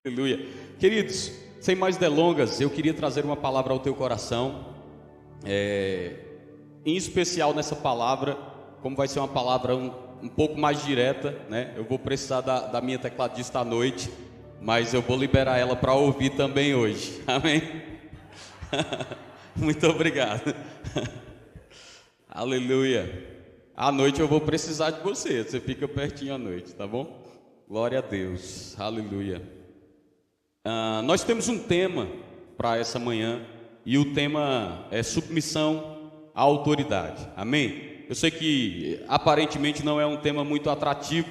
Aleluia. Queridos, sem mais delongas, eu queria trazer uma palavra ao teu coração. Em especial nessa palavra, como vai ser uma palavra um pouco mais direta, né? Eu vou precisar da minha tecladista à noite, mas eu vou liberar ela para ouvir também hoje. Amém? Muito obrigado. Aleluia. À noite eu vou precisar de você. Você fica pertinho à noite, tá bom? Glória a Deus. Aleluia. Nós temos um tema para essa manhã e o tema é submissão à autoridade. Amém? Eu sei que aparentemente não é um tema muito atrativo,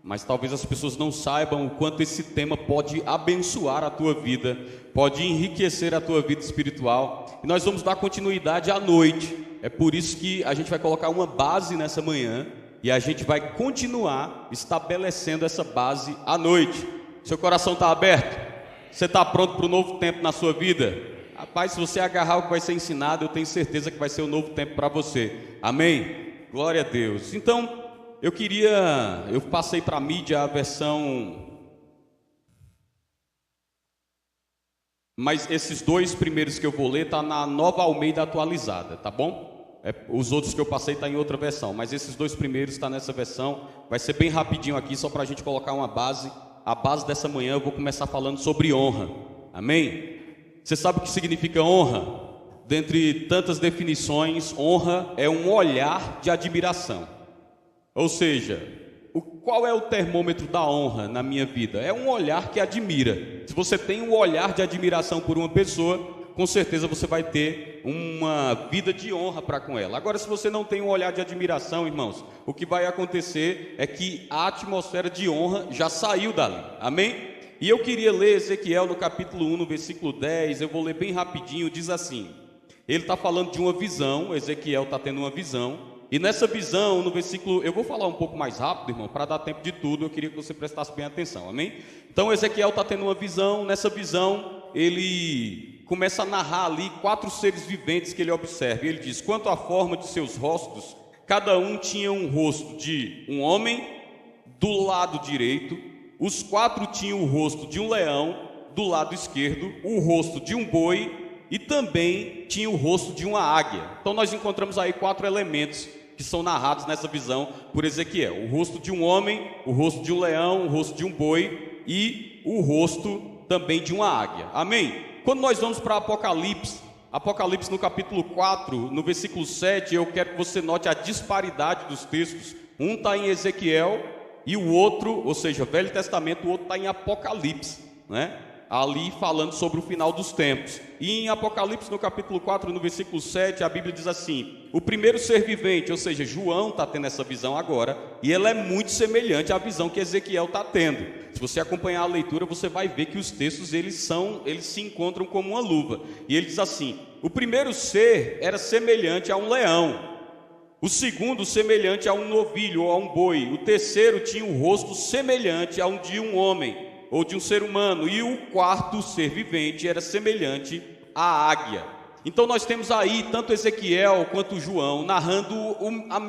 mas talvez as pessoas não saibam o quanto esse tema pode abençoar a tua vida, pode enriquecer a tua vida espiritual. E nós vamos dar continuidade à noite. É por isso que a gente vai colocar uma base nessa manhã e a gente vai continuar estabelecendo essa base à noite. Seu coração está aberto? Você está pronto para o novo tempo na sua vida? Rapaz, se você agarrar o que vai ser ensinado, eu tenho certeza que vai ser um novo tempo para você. Amém? Glória a Deus. Então, eu passei para a mídia a versão, mas esses dois primeiros que eu vou ler tá na Nova Almeida atualizada, tá bom? Os outros que eu passei tá em outra versão, mas esses dois primeiros está nessa versão. Vai ser bem rapidinho aqui, só para a gente colocar uma base. A base dessa manhã eu vou começar falando sobre honra. Amém? Você sabe o que significa honra? Dentre tantas definições, honra é um olhar de admiração. Ou seja, qual é o termômetro da honra na minha vida? É um olhar que admira. Se você tem um olhar de admiração por uma pessoa, com certeza você vai ter uma vida de honra para com ela. Agora, se você não tem um olhar de admiração, irmãos, o que vai acontecer é que a atmosfera de honra já saiu dali. Amém? E eu queria ler Ezequiel no capítulo 1, no versículo 10, eu vou ler bem rapidinho, diz assim. Ele está falando de uma visão, Ezequiel está tendo uma visão, e nessa visão, no versículo, eu vou falar um pouco mais rápido, irmão, para dar tempo de tudo, eu queria que você prestasse bem atenção, amém? Então Ezequiel está tendo uma visão, nessa visão ele começa a narrar ali 4 seres viventes que ele observa, e ele diz, quanto à forma de seus rostos, cada um tinha um rosto de um homem do lado direito, os 4 tinham o rosto de um leão do lado esquerdo, o rosto de um boi e também tinha o rosto de uma águia. Então nós encontramos aí 4 elementos que são narrados nessa visão por Ezequiel. O rosto de um homem, o rosto de um leão, o rosto de um boi e o rosto também de uma águia. Amém? Quando nós vamos para Apocalipse no capítulo 4, no versículo 7, eu quero que você note a disparidade dos textos. Um está em Ezequiel e o outro, ou seja, Velho Testamento, o outro está em Apocalipse, né? Ali falando sobre o final dos tempos. E em Apocalipse, no capítulo 4, no versículo 7, a Bíblia diz assim, o primeiro ser vivente, ou seja, João está tendo essa visão agora, e ela é muito semelhante à visão que Ezequiel está tendo. Se você acompanhar a leitura, você vai ver que os textos, eles se encontram como uma luva. E ele diz assim, o primeiro ser era semelhante a um leão, o segundo semelhante a um novilho ou a um boi, o terceiro tinha um rosto semelhante a um de um homem, ou de um ser humano, e o quarto ser vivente era semelhante à águia. Então nós temos aí tanto Ezequiel quanto João narrando a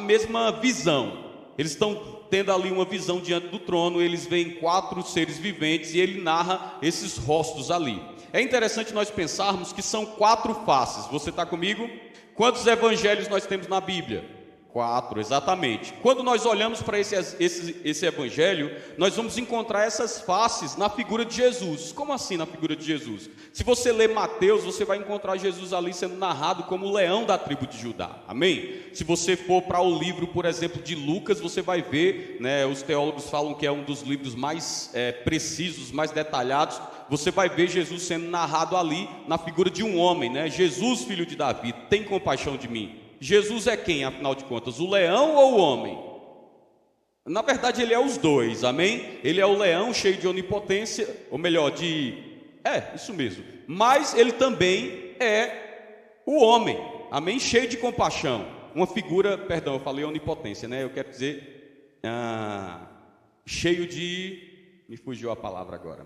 mesma visão. Eles estão tendo ali uma visão diante do trono, eles veem 4 seres viventes e ele narra esses rostos ali. É interessante nós pensarmos que são 4 faces. Você está comigo? Quantos evangelhos nós temos na Bíblia? 4, exatamente. Quando nós olhamos para esse evangelho, nós vamos encontrar essas faces na figura de Jesus. Como assim na figura de Jesus? Se você ler Mateus, você vai encontrar Jesus ali sendo narrado como o leão da tribo de Judá. Amém? Se você for para o livro, por exemplo, de Lucas, você vai ver, né, os teólogos falam que é um dos livros mais precisos, mais detalhados. Você vai ver Jesus sendo narrado ali na figura de um homem, né? Jesus, filho de Davi, tem compaixão de mim. Jesus é quem, afinal de contas? O leão ou o homem? Na verdade, ele é os dois, amém? Ele é o leão cheio de onipotência, ou melhor, isso mesmo. Mas ele também é o homem, amém? Cheio de compaixão. Uma figura, perdão, eu falei onipotência, né? Eu quero dizer, cheio de... Me fugiu a palavra agora.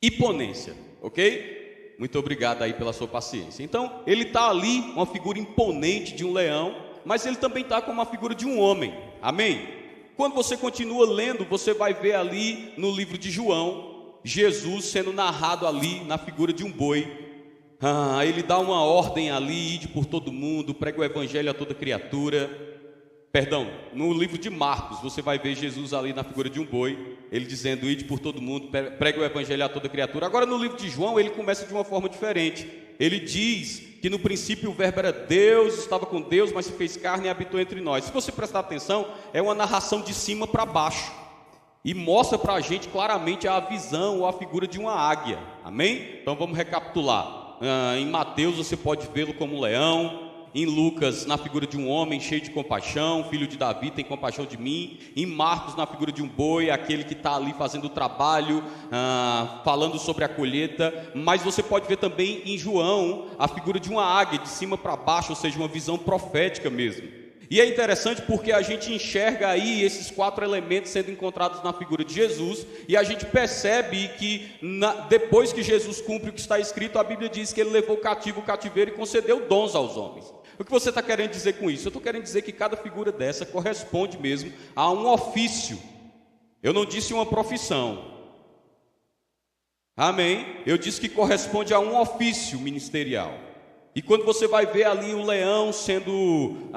Imponência, ok? Muito obrigado aí pela sua paciência. Então, ele está ali, uma figura imponente de um leão, mas ele também está com uma figura de um homem. Amém? Quando você continua lendo, você vai ver ali no livro de João, Jesus sendo narrado ali na figura de um boi. Ele dá uma ordem ali, ide por todo mundo, prega o evangelho a toda criatura. Perdão, no livro de Marcos, você vai ver Jesus ali na figura de um boi, ele dizendo, ide por todo mundo, prega o evangelho a toda criatura. Agora no livro de João, ele começa de uma forma diferente. Ele diz que no princípio o verbo era Deus, estava com Deus, mas se fez carne e habitou entre nós. Se você prestar atenção, é uma narração de cima para baixo. E mostra para a gente claramente a visão ou a figura de uma águia. Amém? Então vamos recapitular. Em Mateus você pode vê-lo como um leão. Em Lucas, na figura de um homem cheio de compaixão, filho de Davi, tem compaixão de mim. Em Marcos, na figura de um boi, aquele que está ali fazendo o trabalho, falando sobre a colheita. Mas você pode ver também em João a figura de uma águia, de cima para baixo, ou seja, uma visão profética mesmo. E é interessante porque a gente enxerga aí esses 4 elementos sendo encontrados na figura de Jesus, e a gente percebe que depois que Jesus cumpre o que está escrito, a Bíblia diz que ele levou cativo o cativeiro e concedeu dons aos homens. O que você está querendo dizer com isso? Eu estou querendo dizer que cada figura dessa corresponde mesmo a um ofício. Eu não disse uma profissão. Amém? Eu disse que corresponde a um ofício ministerial. E quando você vai ver ali o leão sendo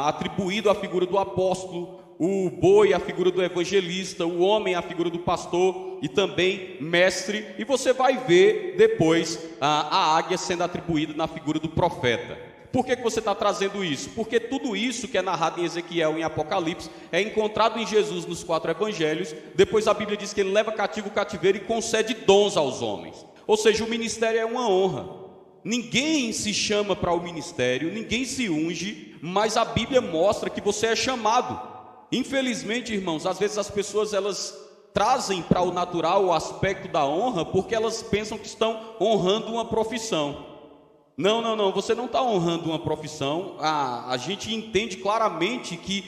atribuído à figura do apóstolo, o boi à figura do evangelista, o homem à figura do pastor e também mestre, e você vai ver depois a águia sendo atribuída na figura do profeta. Por que você está trazendo isso? Porque tudo isso que é narrado em Ezequiel e em Apocalipse é encontrado em Jesus nos 4 evangelhos. Depois a Bíblia diz que ele leva cativo o cativeiro e concede dons aos homens. Ou seja, o ministério é uma honra. Ninguém se chama para o ministério, ninguém se unge, mas a Bíblia mostra que você é chamado. Infelizmente, irmãos, às vezes as pessoas elas trazem para o natural o aspecto da honra porque elas pensam que estão honrando uma profissão. Não, você não está honrando uma profissão. A gente entende claramente que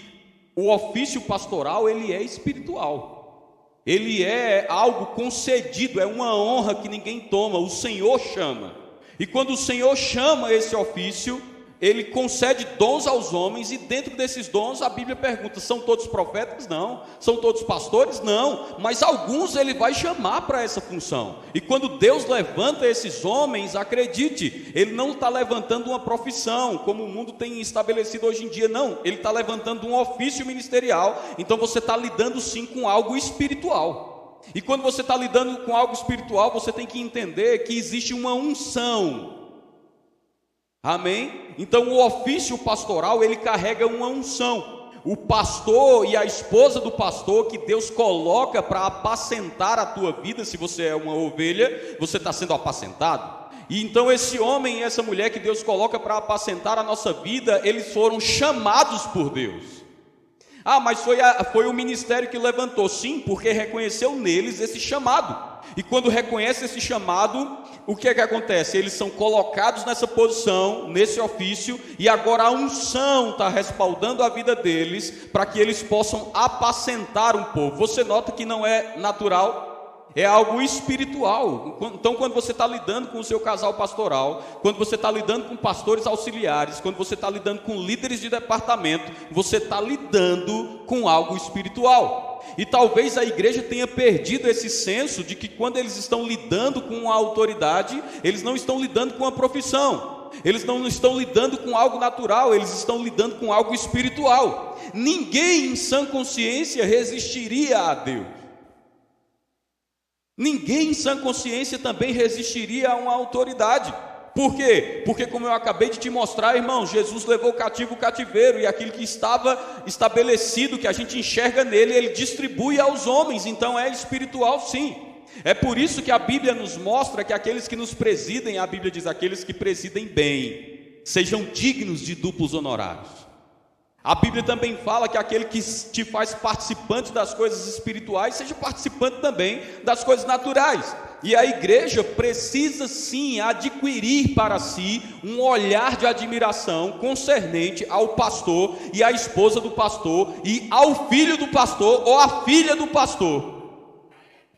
o ofício pastoral ele é espiritual. Ele é algo concedido, é uma honra que ninguém toma, o Senhor chama. E quando o Senhor chama esse ofício, ele concede dons aos homens, e dentro desses dons a Bíblia pergunta, são todos profetas? Não. São todos pastores? Não. Mas alguns ele vai chamar para essa função. E quando Deus levanta esses homens, acredite, ele não está levantando uma profissão, como o mundo tem estabelecido hoje em dia, não. Ele está levantando um ofício ministerial. Então você está lidando sim com algo espiritual. E quando você está lidando com algo espiritual, você tem que entender que existe uma unção. Amém? Então o ofício pastoral, ele carrega uma unção. O pastor e a esposa do pastor que Deus coloca para apacentar a tua vida, se você é uma ovelha, você está sendo apacentado. E então esse homem e essa mulher que Deus coloca para apacentar a nossa vida, eles foram chamados por Deus. Mas foi o ministério que levantou. Sim, porque reconheceu neles esse chamado. E quando reconhece esse chamado, o que é que acontece? Eles são colocados nessa posição, nesse ofício, e agora a unção está respaldando a vida deles, para que eles possam apacentar um povo. Você nota que não é natural, é algo espiritual. Então quando você está lidando com o seu casal pastoral, quando você está lidando com pastores auxiliares, quando você está lidando com líderes de departamento, você está lidando com algo espiritual. E talvez a igreja tenha perdido esse senso de que quando eles estão lidando com a autoridade, eles não estão lidando com a profissão, eles não estão lidando com algo natural, eles estão lidando com algo espiritual. Ninguém em sã consciência resistiria a Deus. Ninguém em sã consciência também resistiria a uma autoridade. Por quê? Porque, como eu acabei de te mostrar, irmão, Jesus levou cativo o cativeiro, e aquilo que estava estabelecido, que a gente enxerga nele, ele distribui aos homens. Então é espiritual, sim. É por isso que a Bíblia nos mostra que aqueles que nos presidem, a Bíblia diz, aqueles que presidem bem, sejam dignos de duplos honorários. A Bíblia também fala que aquele que te faz participante das coisas espirituais, seja participante também das coisas naturais. E a igreja precisa sim adquirir para si um olhar de admiração concernente ao pastor e à esposa do pastor e ao filho do pastor ou à filha do pastor.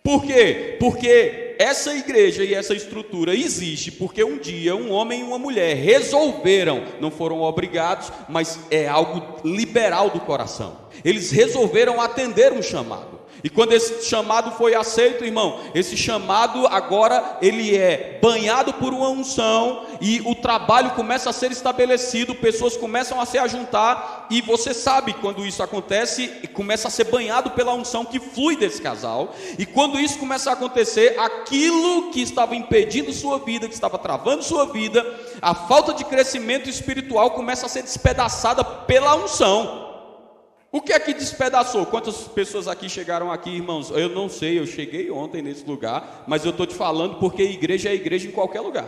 Por quê? Porque essa igreja e essa estrutura existe porque um dia um homem e uma mulher resolveram, não foram obrigados, mas é algo liberal do coração. Eles resolveram atender um chamado. E quando esse chamado foi aceito, irmão, esse chamado agora ele é banhado por uma unção e o trabalho começa a ser estabelecido, pessoas começam a se ajuntar e você sabe quando isso acontece, começa a ser banhado pela unção que flui desse casal. E quando isso começa a acontecer, aquilo que estava impedindo sua vida, que estava travando sua vida, a falta de crescimento espiritual começa a ser despedaçada pela unção. O que é que despedaçou? Quantas pessoas aqui chegaram aqui, irmãos? Eu não sei, eu cheguei ontem nesse lugar, mas eu estou te falando porque igreja é igreja em qualquer lugar.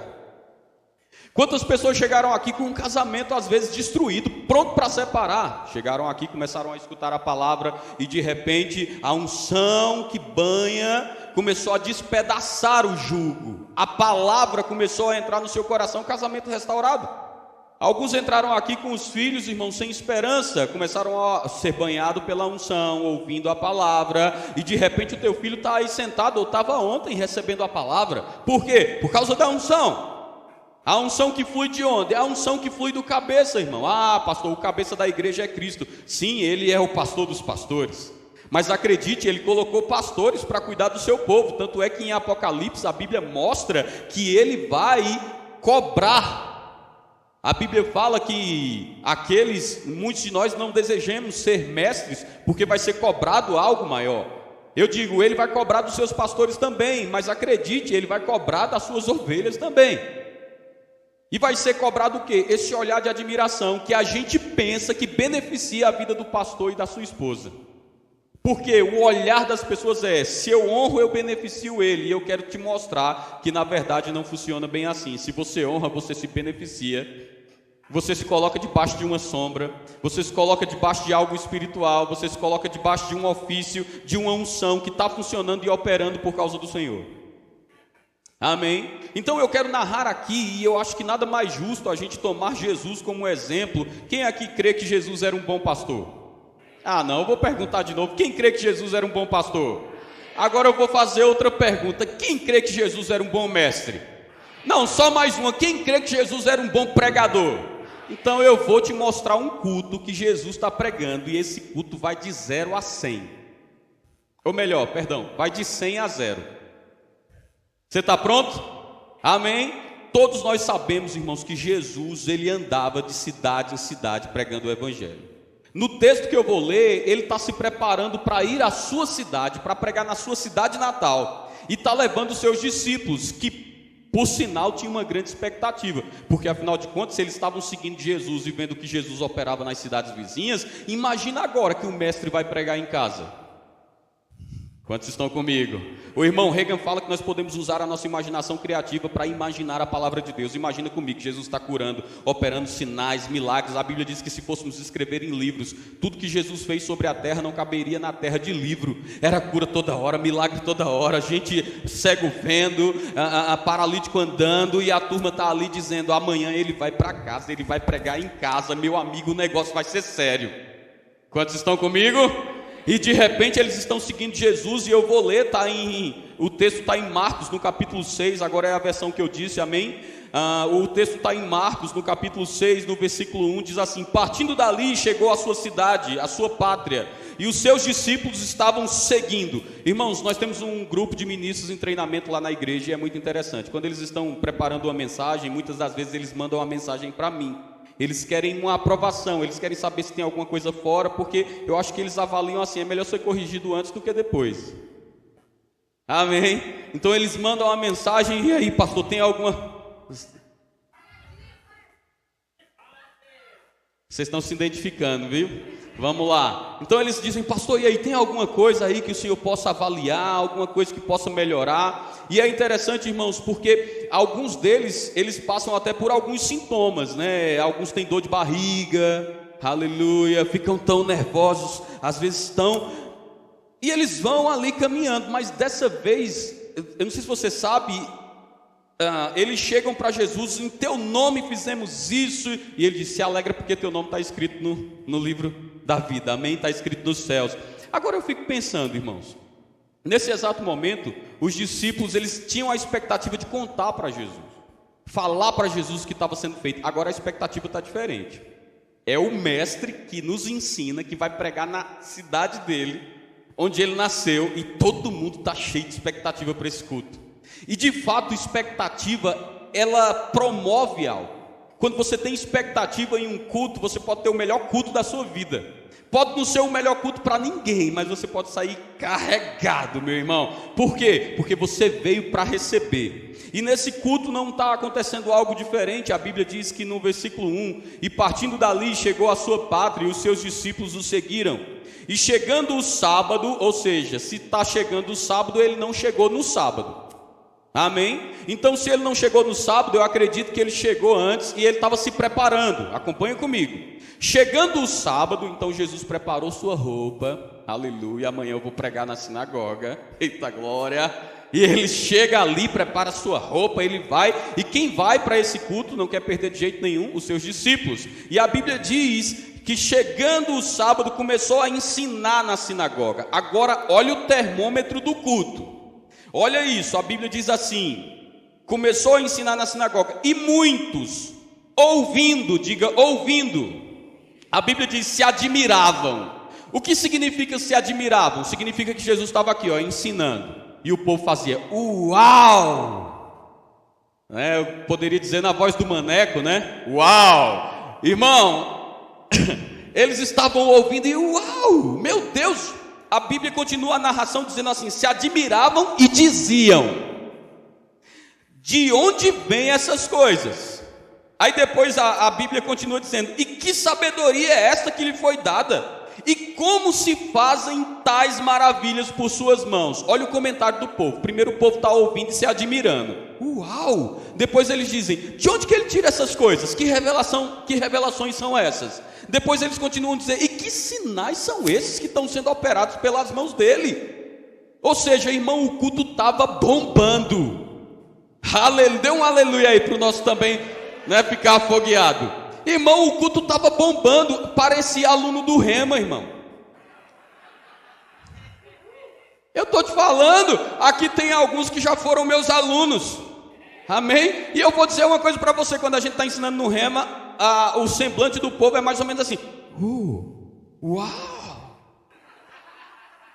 Quantas pessoas chegaram aqui com um casamento às vezes destruído, pronto para separar? Chegaram aqui, começaram a escutar a palavra e de repente a unção que banha começou a despedaçar o jugo. A palavra começou a entrar no seu coração, casamento restaurado. Alguns entraram aqui com os filhos, irmãos, sem esperança, começaram a ser banhados pela unção, ouvindo a palavra, e de repente o teu filho está aí sentado, ou estava ontem recebendo a palavra. Por quê? Por causa da unção. A unção que flui de onde? É a unção que flui do cabeça, irmão. Ah, pastor, o cabeça da igreja é Cristo. Sim, ele é o pastor dos pastores. Mas acredite, ele colocou pastores para cuidar do seu povo. Tanto é que em Apocalipse a Bíblia mostra que ele vai cobrar. A Bíblia fala que muitos de nós não desejamos ser mestres, porque vai ser cobrado algo maior. Eu digo, ele vai cobrar dos seus pastores também, mas acredite, ele vai cobrar das suas ovelhas também. E vai ser cobrado o quê? Esse olhar de admiração que a gente pensa que beneficia a vida do pastor e da sua esposa. Porque o olhar das pessoas é, se eu honro, eu beneficio ele. E eu quero te mostrar que na verdade não funciona bem assim. Se você honra, você se beneficia. Você se coloca debaixo de uma sombra. Você se coloca debaixo de algo espiritual. Você se coloca debaixo de um ofício, de uma unção que está funcionando e operando por causa do Senhor. Amém? Então eu quero narrar aqui, e eu acho que nada mais justo a gente tomar Jesus como exemplo. Quem aqui crê que Jesus era um bom pastor? Ah, não, eu vou perguntar de novo. Quem crê que Jesus era um bom pastor? Agora eu vou fazer outra pergunta. Quem crê que Jesus era um bom mestre? Não, só mais uma. Quem crê que Jesus era um bom pregador? Então eu vou te mostrar um culto que Jesus está pregando. E esse culto vai de 0 a 100. Ou melhor, perdão, vai de 100 a 0. Você está pronto? Amém? Todos nós sabemos, irmãos, que Jesus, ele andava de cidade em cidade pregando o evangelho. No texto que eu vou ler, ele está se preparando para ir à sua cidade, para pregar na sua cidade natal, e está levando os seus discípulos, que por sinal tinham uma grande expectativa, porque afinal de contas, se eles estavam seguindo Jesus e vendo que Jesus operava nas cidades vizinhas, imagina agora que o mestre vai pregar em casa. Quantos estão comigo? O irmão Reagan fala que nós podemos usar a nossa imaginação criativa para imaginar a palavra de Deus. Imagina comigo, Jesus está curando, operando sinais, milagres. A Bíblia diz que se fôssemos escrever em livros, tudo que Jesus fez sobre a terra não caberia na terra de livro. Era cura toda hora, milagre toda hora, gente cego vendo, a paralítico andando, e a turma está ali dizendo, amanhã ele vai para casa, ele vai pregar em casa, meu amigo, o negócio vai ser sério. Quantos estão comigo? E de repente eles estão seguindo Jesus, e eu vou ler, o texto está em Marcos, no capítulo 6, agora é a versão que eu disse, amém? O texto está em Marcos, no capítulo 6, no versículo 1, diz assim: partindo dali, chegou à sua cidade, à sua pátria, e os seus discípulos estavam seguindo. Irmãos, nós temos um grupo de ministros em treinamento lá na igreja, e é muito interessante. Quando eles estão preparando uma mensagem, muitas das vezes eles mandam uma mensagem para mim. Eles querem uma aprovação, eles querem saber se tem alguma coisa fora, porque eu acho que eles avaliam assim, é melhor ser corrigido antes do que depois. Amém? Então eles mandam uma mensagem, e aí, pastor, tem alguma... Vocês estão se identificando, viu? Vamos lá. Então eles dizem, pastor, e aí, tem alguma coisa aí que o senhor possa avaliar, alguma coisa que possa melhorar? E é interessante, irmãos, porque alguns deles, eles passam até por alguns sintomas, né? Alguns têm dor de barriga, aleluia, ficam tão nervosos, às vezes estão... E eles vão ali caminhando, mas dessa vez, eu não sei se você sabe, eles chegam para Jesus, em teu nome fizemos isso, e ele diz, se alegra porque teu nome está escrito no livro da vida, amém? Está escrito nos céus. Agora eu fico pensando, irmãos, nesse exato momento, os discípulos, eles tinham a expectativa de contar para Jesus, falar para Jesus o que estava sendo feito. Agora a expectativa está diferente. É o mestre que nos ensina, que vai pregar na cidade dele, onde ele nasceu, e todo mundo está cheio de expectativa para esse culto. E de fato, expectativa, ela promove algo. Quando você tem expectativa em um culto, você pode ter o melhor culto da sua vida. Pode não ser o melhor culto para ninguém, mas você pode sair carregado, meu irmão. Por quê? Porque você veio para receber. E nesse culto não está acontecendo algo diferente. A Bíblia diz que no versículo 1: e partindo dali chegou à sua pátria, e os seus discípulos o seguiram. E chegando o sábado, ou seja, se está chegando o sábado, ele não chegou no sábado. Amém? Então, se ele não chegou no sábado, eu acredito que ele chegou antes e ele estava se preparando. Acompanha comigo. Chegando o sábado, então Jesus preparou sua roupa. Aleluia, amanhã eu vou pregar na sinagoga. Eita glória! E ele chega ali, prepara sua roupa, ele vai. E quem vai para esse culto não quer perder de jeito nenhum os seus discípulos. E a Bíblia diz que chegando o sábado começou a ensinar na sinagoga. Agora olha o termômetro do culto. Olha isso, a Bíblia diz assim: começou a ensinar na sinagoga, e muitos, ouvindo, diga ouvindo, a Bíblia diz, se admiravam. O que significa se admiravam? Significa que Jesus estava aqui, ensinando, e o povo fazia, uau! Eu poderia dizer na voz do maneco, né? Uau! Irmão, eles estavam ouvindo e uau, meu Deus! A Bíblia continua a narração dizendo assim: se admiravam e diziam, de onde vêm essas coisas? Aí depois a Bíblia continua dizendo, e que sabedoria é esta que lhe foi dada? E como se fazem tais maravilhas por suas mãos? Olha o comentário do povo. Primeiro o povo está ouvindo e se admirando. Uau! Depois eles dizem, de onde que ele tira essas coisas? Que revelações são essas? Depois eles continuam a dizer, e que sinais são esses que estão sendo operados pelas mãos dele? Ou seja, irmão, o culto estava bombando. Aleluia, dê um aleluia aí para o nosso também, ficar afogueado. Irmão, o culto estava bombando, parecia aluno do Rema, irmão. Eu estou te falando, aqui tem alguns que já foram meus alunos. Amém? E eu vou dizer uma coisa para você, quando a gente está ensinando no Rema, o semblante do povo é mais ou menos assim, uau!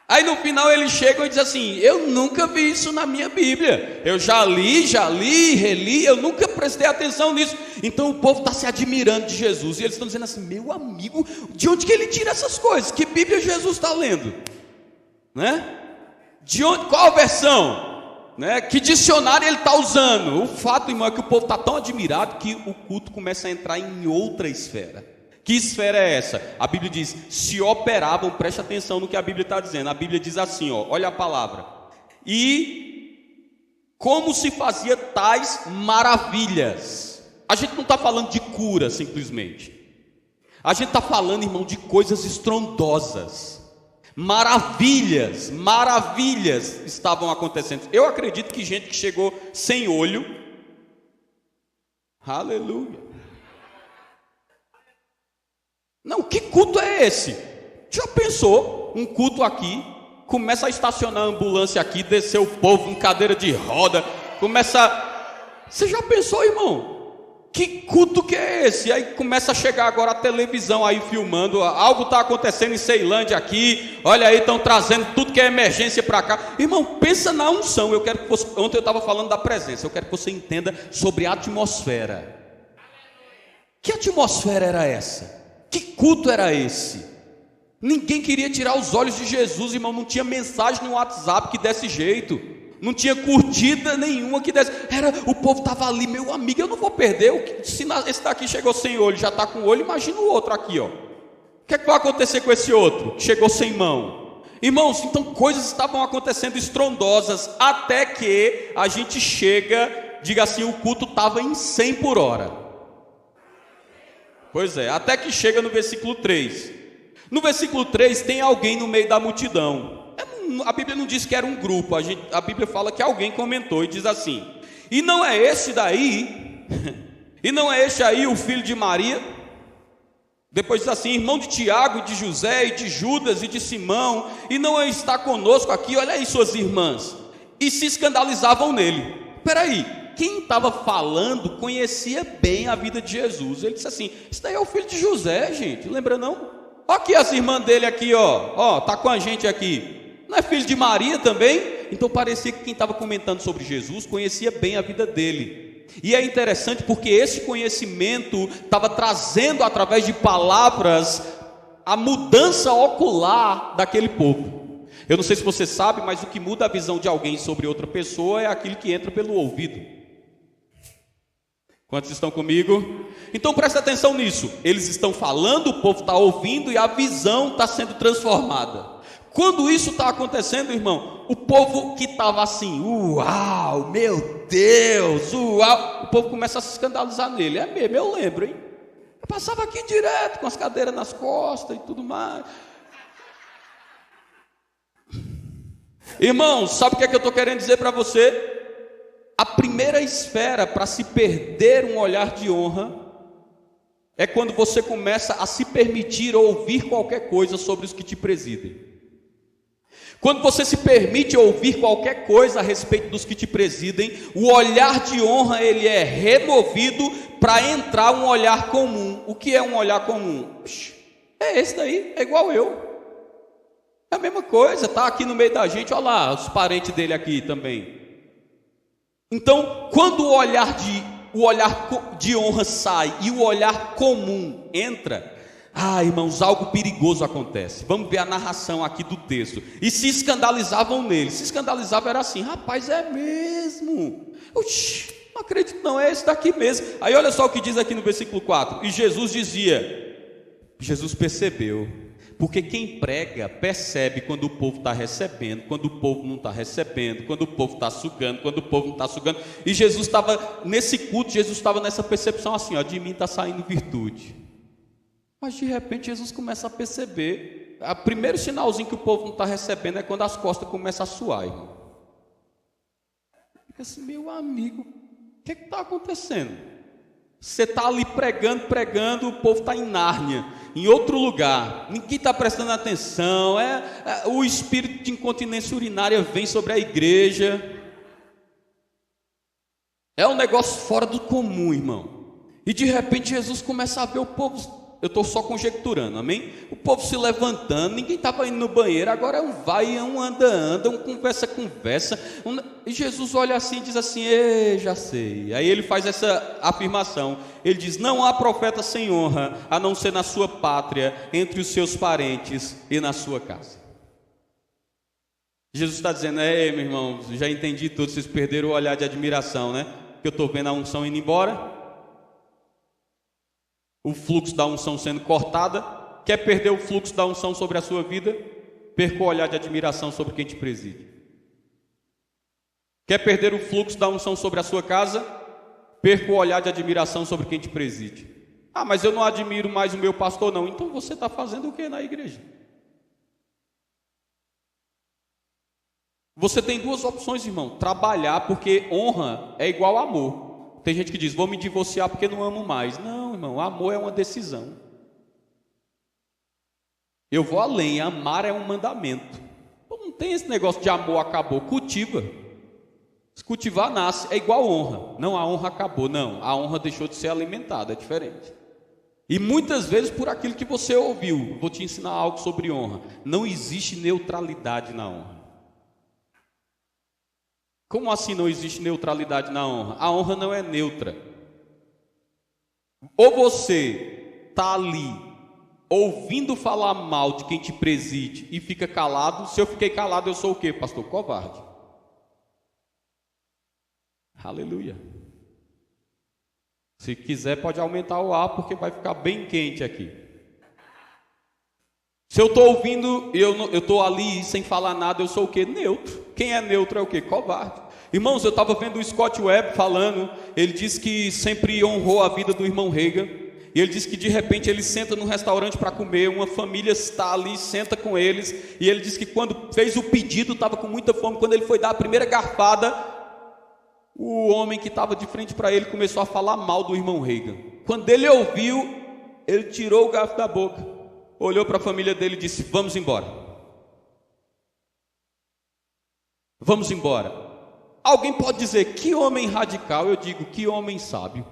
Aí no final eles chegam e dizem assim, eu nunca vi isso na minha Bíblia, eu já li, reli, eu nunca prestei atenção nisso. Então o povo está se admirando de Jesus, e eles estão dizendo assim, meu amigo, de onde que ele tira essas coisas? Que Bíblia Jesus está lendo? De onde, qual a versão? Que dicionário ele está usando? O fato, irmão, é que o povo está tão admirado que o culto começa a entrar em outra esfera. Que esfera é essa? A Bíblia diz, se operavam, preste atenção no que a Bíblia está dizendo. A Bíblia diz assim, olha a palavra, e como se fazia tais maravilhas. A gente não está falando de cura simplesmente, a gente está falando, irmão, de coisas estrondosas. Maravilhas estavam acontecendo. Eu acredito que gente que chegou sem olho, aleluia. Não, que culto é esse? Já pensou? Um culto aqui, começa a estacionar a ambulância aqui, descer o povo em cadeira de roda, você já pensou, irmão? Que culto que é esse? Aí começa a chegar agora a televisão aí filmando, algo está acontecendo em Ceilândia aqui, olha aí, estão trazendo tudo que é emergência para cá. Irmão, pensa na unção. Eu quero que você, ontem eu estava falando da presença, eu quero que você entenda sobre a atmosfera. Que atmosfera era essa? Que culto era esse? Ninguém queria tirar os olhos de Jesus, irmão. Não tinha mensagem no WhatsApp que desse jeito, não tinha curtida nenhuma que desse. O povo estava ali, meu amigo, eu não vou perder. Se esse daqui chegou sem olho, já está com olho, imagina o outro aqui, O que vai acontecer com esse outro que chegou sem mão? Irmãos, então coisas estavam acontecendo estrondosas, até que a gente chega, diga assim, o culto estava em 100 por hora. Pois é, até que chega no versículo 3. No versículo 3 tem alguém no meio da multidão. A Bíblia não diz que era um grupo, a Bíblia fala que alguém comentou e diz assim, e não é este aí o filho de Maria? Depois diz assim, irmão de Tiago, de José, e de Judas, e de Simão, e não está conosco aqui, olha aí suas irmãs. E se escandalizavam nele. Peraí, quem estava falando conhecia bem a vida de Jesus. Ele disse assim: isso daí é o filho de José, gente, lembra não? Olha aqui as irmãs dele aqui, ó, tá com a gente aqui. Não é filho de Maria também? Então parecia que quem estava comentando sobre Jesus conhecia bem a vida dele. E é interessante porque esse conhecimento estava trazendo através de palavras a mudança ocular daquele povo. Eu não sei se você sabe, mas o que muda a visão de alguém sobre outra pessoa é aquilo que entra pelo ouvido. Quantos estão comigo? Então presta atenção nisso. Eles estão falando, o povo está ouvindo e a visão está sendo transformada. Quando isso está acontecendo, irmão, o povo que estava assim, uau, meu Deus, uau, o povo começa a se escandalizar nele. É mesmo, eu lembro, hein? Eu passava aqui direto com as cadeiras nas costas e tudo mais. Irmãos, sabe o que é que eu estou querendo dizer para você? A primeira esfera para se perder um olhar de honra é quando você começa a se permitir ouvir qualquer coisa sobre os que te presidem. Quando você se permite ouvir qualquer coisa a respeito dos que te presidem, o olhar de honra ele é removido para entrar um olhar comum. O que é um olhar comum? É esse daí, é igual eu. É a mesma coisa, está aqui no meio da gente, olha lá, os parentes dele aqui também. Então, quando o olhar de honra sai e o olhar comum entra, irmãos, algo perigoso acontece. Vamos ver a narração aqui do texto. E se escandalizavam nele. Se escandalizavam era assim: rapaz, é mesmo? Oxi, não acredito não, é esse daqui mesmo. Aí olha só o que diz aqui no versículo 4. E Jesus percebeu. Porque quem prega percebe quando o povo está recebendo, quando o povo não está recebendo, quando o povo está sugando, quando o povo não está sugando. E Jesus estava nesse culto, Jesus estava nessa percepção assim, de mim está saindo virtude. Mas de repente Jesus começa a perceber, o primeiro sinalzinho que o povo não está recebendo é quando as costas começam a suar, irmão. Fica assim, meu amigo, o que está acontecendo? Você está ali pregando, o povo está em Nárnia, em outro lugar, ninguém está prestando atenção, o espírito de incontinência urinária vem sobre a igreja, é um negócio fora do comum, irmão. E de repente Jesus começa a ver o povo, eu estou só conjecturando, amém? O povo se levantando, ninguém estava indo no banheiro, agora é um vai, um anda, um conversa. E Jesus olha assim e diz assim: já sei. Aí ele faz essa afirmação, ele diz: não há profeta sem honra, a não ser na sua pátria, entre os seus parentes e na sua casa. Jesus está dizendo: meu irmão, já entendi tudo, vocês perderam o olhar de admiração, né? Que eu estou vendo a unção indo embora, o fluxo da unção sendo cortada. Quer perder o fluxo da unção sobre a sua vida? Perca o olhar de admiração sobre quem te preside. Quer perder o fluxo da unção sobre a sua casa? Perca o olhar de admiração sobre quem te preside. Mas eu não admiro mais o meu pastor, não. Então você está fazendo o que na igreja? Você tem duas opções, irmão: trabalhar, porque honra é igual a amor. Tem gente que diz: vou me divorciar porque não amo mais. Não, irmão, amor é uma decisão. Eu vou além, amar é um mandamento. Então, não tem esse negócio de amor acabou, cultiva. Se cultivar nasce, é igual honra. Não, a honra acabou, não, a honra deixou de ser alimentada, é diferente. E muitas vezes por aquilo que você ouviu. Vou te ensinar algo sobre honra. Não existe neutralidade na honra. Como assim não existe neutralidade na honra? A honra não é neutra. Ou você está ali ouvindo falar mal de quem te preside e fica calado. Se eu fiquei calado, eu sou o quê, pastor? Covarde. Aleluia. Se quiser pode aumentar o ar, porque vai ficar bem quente aqui. Se eu estou ouvindo e eu estou ali sem falar nada, eu sou o quê? Neutro. Quem é neutro é o quê? Covarde. Irmãos, eu estava vendo o Scott Webb falando. Ele disse que sempre honrou a vida do irmão Reagan. E ele disse que de repente ele senta num restaurante para comer, uma família está ali, senta com eles. E ele disse que quando fez o pedido, estava com muita fome. Quando ele foi dar a primeira garfada, o homem que estava de frente para ele começou a falar mal do irmão Reagan. Quando ele ouviu, ele tirou o garfo da boca, olhou para a família dele e disse: vamos embora. Vamos embora. Alguém pode dizer, que homem radical? Eu digo, que homem sábio.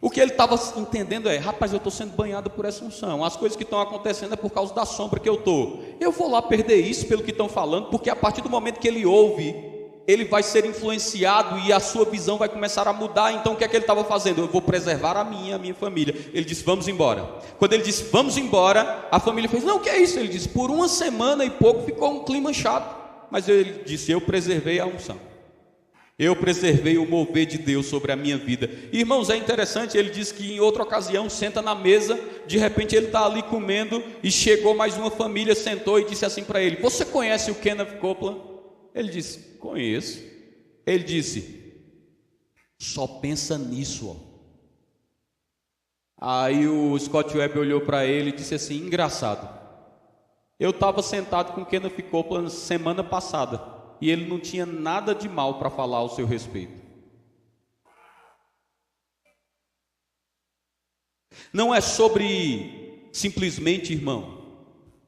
O que ele estava entendendo é, rapaz, eu estou sendo banhado por essa unção, as coisas que estão acontecendo é por causa da sombra que eu estou. Eu vou lá perder isso pelo que estão falando, porque a partir do momento que ele ouve, ele vai ser influenciado e a sua visão vai começar a mudar. Então o que é que ele estava fazendo? Eu vou preservar a minha família. Ele disse, vamos embora. Quando ele disse, vamos embora, a família fez, não, o que é isso? Ele disse, por uma semana e pouco ficou um clima chato, mas ele disse, eu preservei a unção. Eu preservei o mover de Deus sobre a minha vida. Irmãos, é interessante, ele diz que em outra ocasião, senta na mesa, de repente ele está ali comendo, e chegou mais uma família, sentou e disse assim para ele, você conhece o Kenneth Copeland? Ele disse, conheço. Ele disse, só pensa nisso, ó. Aí o Scott Webb olhou para ele e disse assim, engraçado, eu estava sentado com o Kenneth Copeland semana passada, e ele não tinha nada de mal para falar ao seu respeito. Não é sobre simplesmente, irmão,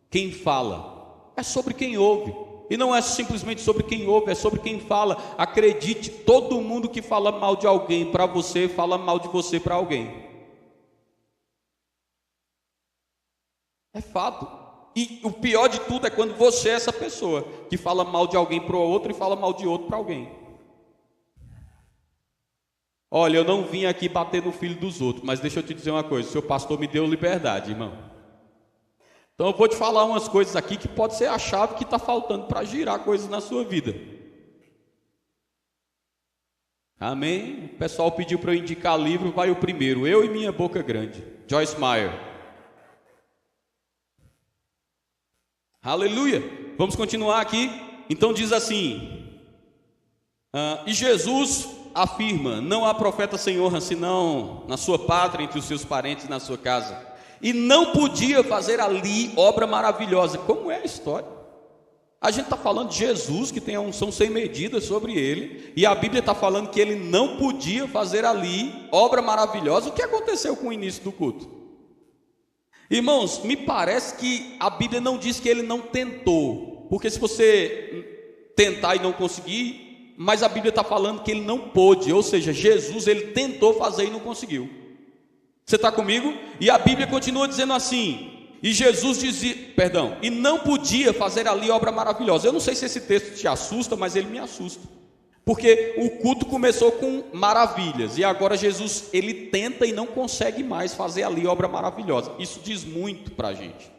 quem fala, é sobre quem ouve. E não é simplesmente sobre quem ouve, é sobre quem fala. Acredite, todo mundo que fala mal de alguém para você, fala mal de você para alguém. É fato. E o pior de tudo é quando você é essa pessoa que fala mal de alguém para o outro e fala mal de outro para alguém. Olha, eu não vim aqui bater no filho dos outros, mas deixa eu te dizer uma coisa, o seu pastor me deu liberdade, irmão. Então eu vou te falar umas coisas aqui que pode ser a chave que está faltando para girar coisas na sua vida. Amém? O pessoal pediu para eu indicar livro, vai o primeiro, Eu e Minha Boca Grande, Joyce Meyer. Aleluia, vamos continuar aqui. Então diz assim, e Jesus afirma, não há profeta sem honra senão na sua pátria, entre os seus parentes, na sua casa, e não podia fazer ali obra maravilhosa. Como é a história? A gente está falando de Jesus, que tem a unção sem medida sobre ele, e a Bíblia está falando que ele não podia fazer ali obra maravilhosa. O que aconteceu com o início do culto? Irmãos, me parece que a Bíblia não diz que ele não tentou, porque se você tentar e não conseguir, mas a Bíblia está falando que ele não pôde, ou seja, Jesus ele tentou fazer e não conseguiu. Você está comigo? E a Bíblia continua dizendo assim, e Jesus dizia, e não podia fazer ali obra maravilhosa. Eu não sei se esse texto te assusta, mas ele me assusta. Porque o culto começou com maravilhas, e agora Jesus, ele tenta e não consegue mais fazer ali obra maravilhosa. Isso diz muito para a gente.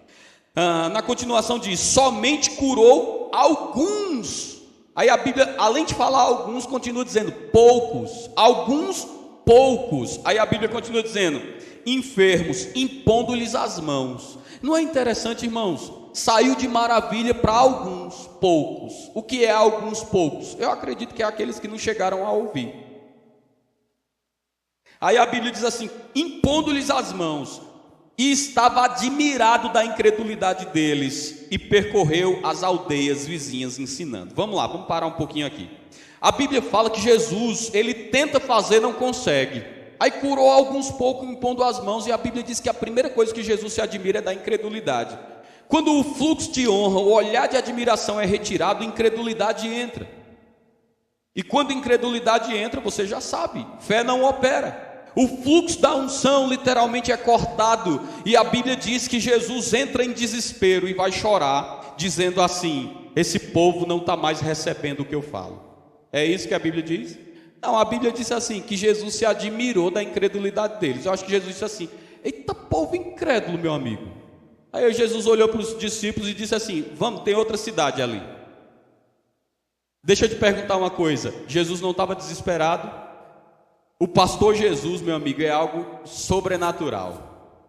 Na continuação diz, somente curou alguns. Aí a Bíblia, além de falar alguns, continua dizendo, poucos. Alguns, poucos. Aí a Bíblia continua dizendo, enfermos, impondo-lhes as mãos. Não é interessante, irmãos? Saiu de maravilha para alguns poucos. O que é alguns poucos? Eu acredito que é aqueles que não chegaram a ouvir. Aí a Bíblia diz assim, impondo-lhes as mãos, e estava admirado da incredulidade deles, e percorreu as aldeias vizinhas ensinando. Vamos lá, vamos parar um pouquinho aqui. A Bíblia fala que Jesus, ele tenta fazer, não consegue. Aí curou alguns poucos impondo as mãos, e a Bíblia diz que a primeira coisa que Jesus se admira é da incredulidade. Quando o fluxo de honra, o olhar de admiração é retirado, incredulidade entra. E quando incredulidade entra, você já sabe, fé não opera. O fluxo da unção literalmente é cortado. E a Bíblia diz que Jesus entra em desespero e vai chorar, dizendo assim, esse povo não está mais recebendo o que eu falo. É isso que a Bíblia diz? Não, a Bíblia diz assim, que Jesus se admirou da incredulidade deles. Eu acho que Jesus disse assim, eita povo incrédulo, meu amigo. Aí Jesus olhou para os discípulos e disse assim, vamos, tem outra cidade ali. Deixa eu te perguntar uma coisa, Jesus não estava desesperado? O pastor Jesus, meu amigo, é algo sobrenatural.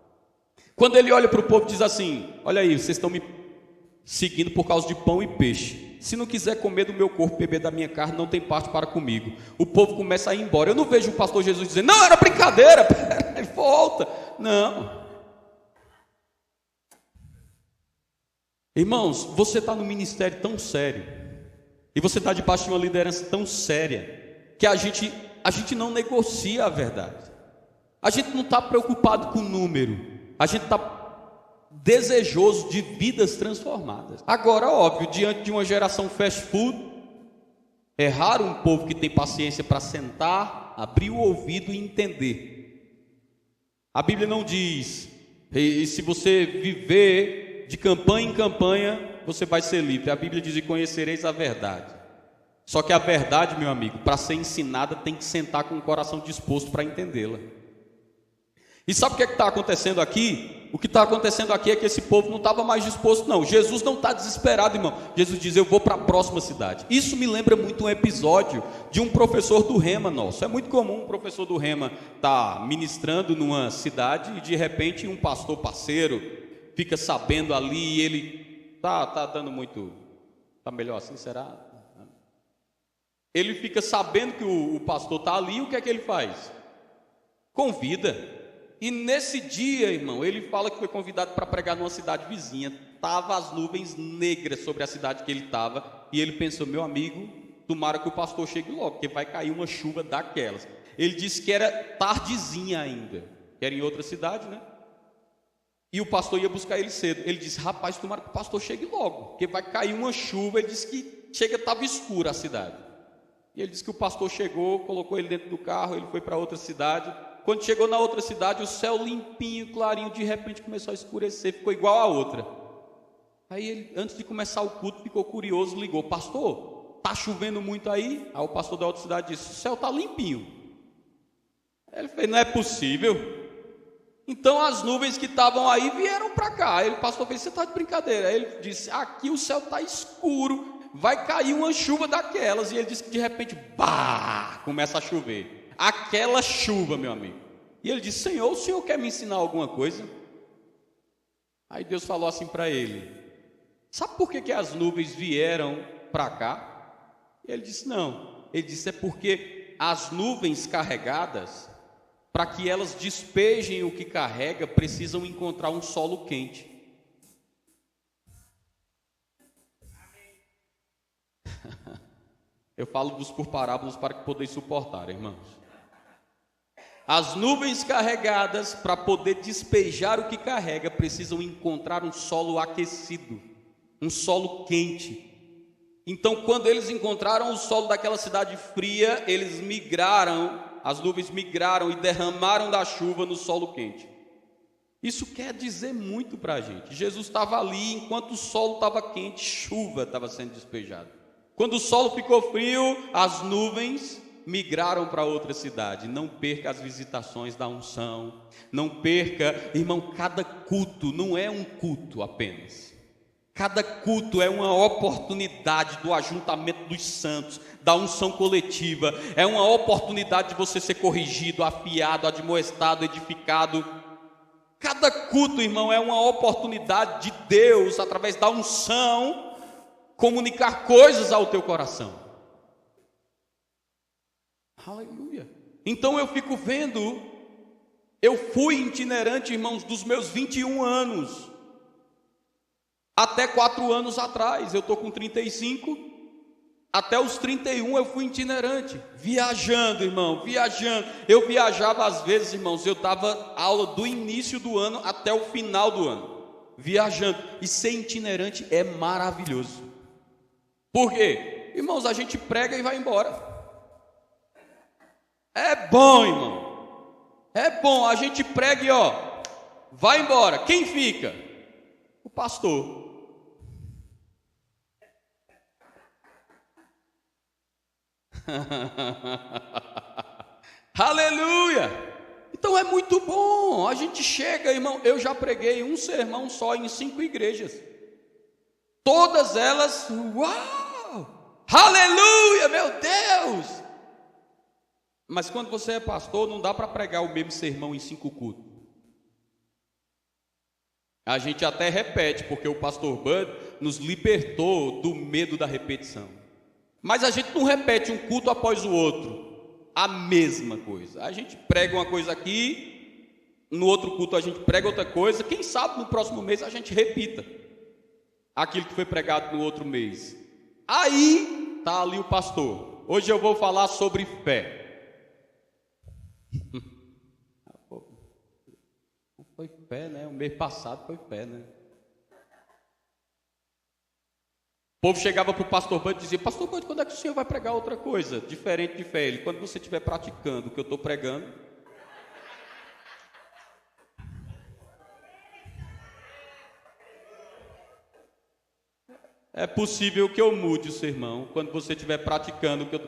Quando ele olha para o povo e diz assim, olha aí, vocês estão me seguindo por causa de pão e peixe. Se não quiser comer do meu corpo, beber da minha carne, não tem parte para comigo. O povo começa a ir embora. Eu não vejo o pastor Jesus dizendo, não, era brincadeira, volta. Não. Irmãos, você está num ministério tão sério, e você está debaixo de uma liderança tão séria, que a gente não negocia a verdade. A gente não está preocupado com o número, a gente está desejoso de vidas transformadas. Agora, óbvio, diante de uma geração fast food, É raro um povo que tem paciência para sentar, abrir o ouvido e entender. A Bíblia não diz, e se você viver de campanha em campanha, você vai ser livre. A Bíblia diz, e conhecereis a verdade. Só que a verdade, meu amigo, para ser ensinada, tem que sentar com o coração disposto para entendê-la. E sabe o que está acontecendo aqui? O que está acontecendo aqui é que esse povo não estava mais disposto, não. Jesus não está desesperado, irmão. Jesus diz, eu vou para a próxima cidade. Isso me lembra muito um episódio de um professor do Rema nosso. É muito comum um professor do Rema estar ministrando numa cidade e de repente um pastor parceiro fica sabendo ali e ele tá dando muito... Está melhor assim, será? Ele fica sabendo que o pastor está ali, o que é que ele faz? Convida. E nesse dia, irmão, ele fala que foi convidado para pregar numa cidade vizinha. Tava as nuvens negras sobre a cidade que ele estava. E ele pensou, meu amigo, tomara que o pastor chegue logo, porque vai cair uma chuva daquelas. Ele disse que era tardezinha ainda, que era em outra cidade, né? E o pastor ia buscar ele cedo. Ele disse, rapaz, tomara que o pastor chegue logo, porque vai cair uma chuva. Ele disse que estava escura a cidade. E ele disse que o pastor chegou, colocou ele dentro do carro, ele foi para outra cidade. Quando chegou na outra cidade, o céu limpinho, clarinho, de repente começou a escurecer, ficou igual a outra. Aí ele, antes de começar o culto, ficou curioso, ligou, pastor, está chovendo muito aí? Aí o pastor da outra cidade disse, o céu está limpinho. Aí ele fez, não é possível. Então as nuvens que estavam aí vieram para cá. Aí o pastor fez, você está de brincadeira. Aí ele disse, aqui o céu está escuro, vai cair uma chuva daquelas. E ele disse que de repente, bah, começa a chover. Aquela chuva, meu amigo. E ele disse, Senhor, o Senhor quer me ensinar alguma coisa? Aí Deus falou assim para ele, sabe por que as nuvens vieram para cá? E ele disse, não. Ele disse, é porque as nuvens carregadas, para que elas despejem o que carrega, precisam encontrar um solo quente. Eu falo-vos por parábolas para que podeis suportar, irmãos. As nuvens carregadas, para poder despejar o que carrega, precisam encontrar um solo aquecido, um solo quente. Então, quando eles encontraram o solo daquela cidade fria, eles migraram, as nuvens migraram e derramaram da chuva no solo quente. Isso quer dizer muito para a gente. Jesus estava ali, enquanto o solo estava quente, chuva estava sendo despejada. Quando o solo ficou frio, as nuvens migraram para outra cidade. Não perca as visitações da unção. Não perca, irmão, cada culto não é um culto apenas. Cada culto é uma oportunidade do ajuntamento dos santos, da unção coletiva. É uma oportunidade de você ser corrigido, afiado, admoestado, edificado. Cada culto, irmão, é uma oportunidade de Deus, através da unção, comunicar coisas ao teu coração. Aleluia. Então eu fico vendo, eu fui itinerante, irmãos, dos meus 21 anos, até 4 anos atrás, eu estou com 35, até os 31 eu fui itinerante, viajando, irmão, viajando. Eu viajava às vezes, irmãos, eu dava aula do início do ano até o final do ano, viajando. E ser itinerante é maravilhoso. Por quê? Irmãos, a gente prega e vai embora. É bom, irmão. É bom, a gente prega e vai embora. Quem fica? O pastor. Aleluia. Então é muito bom. A gente chega, irmão. Eu já preguei um sermão só em 5 igrejas. Todas elas, uau! Aleluia, meu Deus! Mas quando você é pastor, não dá para pregar o mesmo sermão em 5 cultos. A gente até repete, porque o pastor Bud nos libertou do medo da repetição. Mas a gente não repete um culto após o outro, a mesma coisa. A gente prega uma coisa aqui, no outro culto a gente prega outra coisa. Quem sabe no próximo mês a gente repita aquilo que foi pregado no outro mês. Aí está ali o pastor. Hoje eu vou falar sobre fé. Foi fé, né? O mês passado foi fé, né? povo chegava para o pastor Bud e dizia: pastor Bud, quando é que o senhor vai pregar outra coisa diferente de fé? Ele: quando você estiver praticando o que eu estou pregando. É possível que eu mude o sermão quando você estiver praticando o que eu...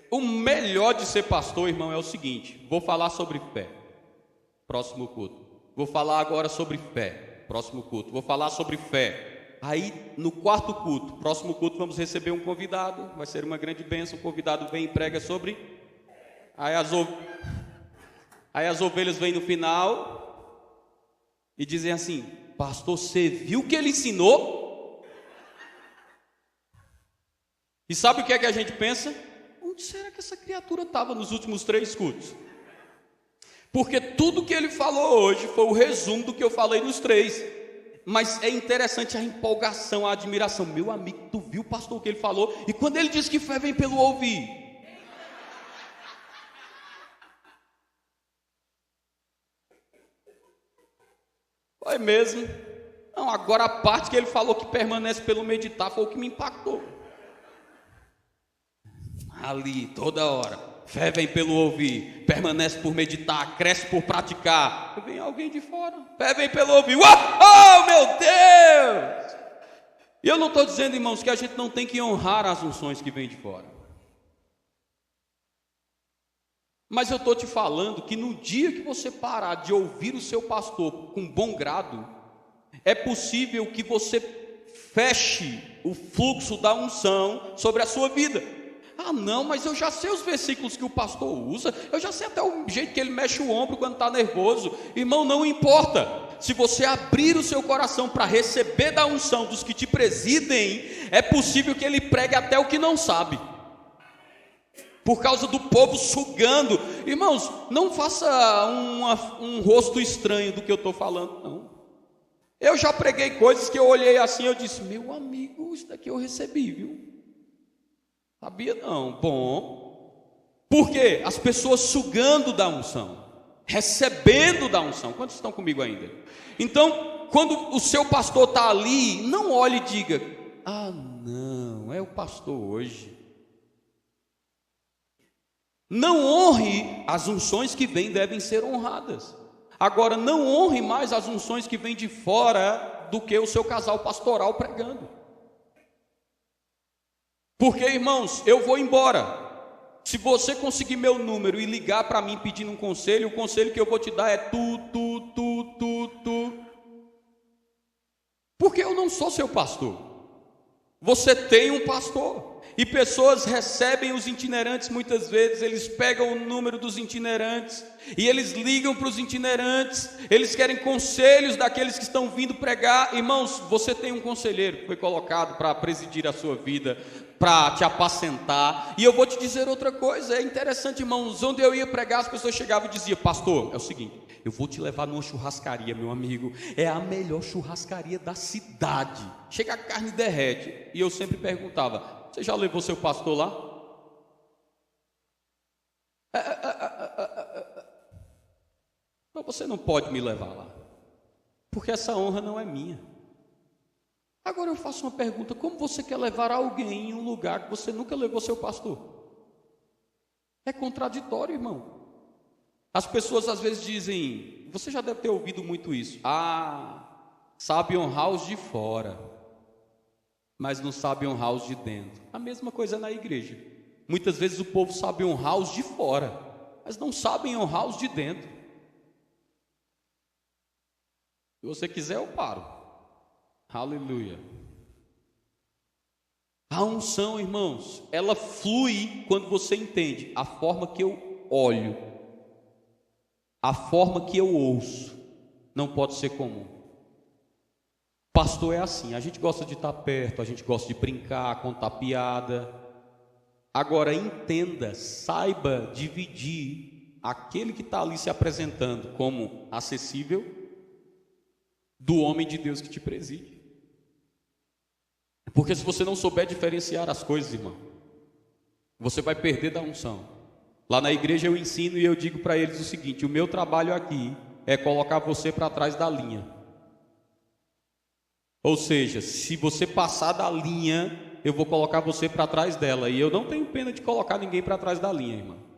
O melhor de ser pastor, irmão, é o seguinte: vou falar sobre fé, próximo culto. Vou falar agora sobre fé, próximo culto. Vou falar sobre fé. Aí, no quarto culto, próximo culto, vamos receber um convidado. Vai ser uma grande bênção. O convidado vem e prega sobre... Aí as ovelhas vêm no final e dizem assim: pastor, você viu o que ele ensinou? E sabe o que é que a gente pensa? Onde será que essa criatura estava nos últimos 3 cultos? Porque tudo que ele falou hoje foi o resumo do que eu falei nos 3. Mas é interessante a empolgação, a admiração. Meu amigo, tu viu, pastor, o que ele falou? E quando ele disse que fé vem pelo ouvir? Foi mesmo. Não, agora a parte que ele falou que permanece pelo meditar foi o que me impactou. Ali, toda hora, fé vem pelo ouvir, permanece por meditar, cresce por praticar. Vem alguém de fora, fé vem pelo ouvir. Oh, meu Deus! E eu não estou dizendo, irmãos, que a gente não tem que honrar as unções que vêm de fora. Mas eu estou te falando que no dia que você parar de ouvir o seu pastor com bom grado, é possível que você feche o fluxo da unção sobre a sua vida. Ah, não, mas eu já sei os versículos que o pastor usa, eu já sei até o jeito que ele mexe o ombro quando está nervoso. Irmão, não importa. Se você abrir o seu coração para receber da unção dos que te presidem, é possível que ele pregue até o que não sabe, por causa do povo sugando. Irmãos, não faça um rosto estranho do que eu estou falando, não. Eu já preguei coisas que eu olhei assim, eu disse: meu amigo, isso daqui eu recebi, viu? Sabia não? Bom. Por quê? As pessoas sugando da unção, recebendo da unção. Quantos estão comigo ainda? Então, quando o seu pastor está ali, não olhe e diga: ah, não, é o pastor hoje. Não honre as unções que vêm, devem ser honradas. Agora, não honre mais as unções que vêm de fora do que o seu casal pastoral pregando. Porque, irmãos, eu vou embora. Se você conseguir meu número e ligar para mim pedindo um conselho, o conselho que eu vou te dar é tu. Porque eu não sou seu pastor. Você tem um pastor. E pessoas recebem os itinerantes, muitas vezes eles pegam o número dos itinerantes e eles ligam para os itinerantes, eles querem conselhos daqueles que estão vindo pregar. Irmãos, você tem um conselheiro que foi colocado para presidir a sua vida, para te apacentar. E eu vou te dizer outra coisa, é interessante, irmãos, onde eu ia pregar, as pessoas chegavam e diziam: pastor, é o seguinte, eu vou te levar numa churrascaria, meu amigo, é a melhor churrascaria da cidade, chega a carne derrete. E eu sempre perguntava: você já levou seu pastor lá? Mas você não pode me levar lá, porque essa honra não é minha. Agora eu faço uma pergunta: como você quer levar alguém em um lugar que você nunca levou seu pastor? É contraditório, irmão. As pessoas às vezes dizem, você já deve ter ouvido muito isso: ah, sabe honrar os de fora, mas não sabe honrar os de dentro. A mesma coisa na igreja. Muitas vezes o povo sabe honrar os de fora, mas não sabem honrar os de dentro. Se você quiser, eu paro. Aleluia. A unção, irmãos, ela flui quando você entende a forma que eu olho, a forma que eu ouço, não pode ser comum. Pastor é assim, a gente gosta de estar perto, a gente gosta de brincar, contar piada. Agora entenda, saiba dividir aquele que está ali se apresentando como acessível do homem de Deus que te preside. Porque se você não souber diferenciar as coisas, irmão, você vai perder da unção. Lá na igreja eu ensino e eu digo para eles o seguinte: o meu trabalho aqui é colocar você para trás da linha. Ou seja, se você passar da linha, eu vou colocar você para trás dela. E eu não tenho pena de colocar ninguém para trás da linha, irmão.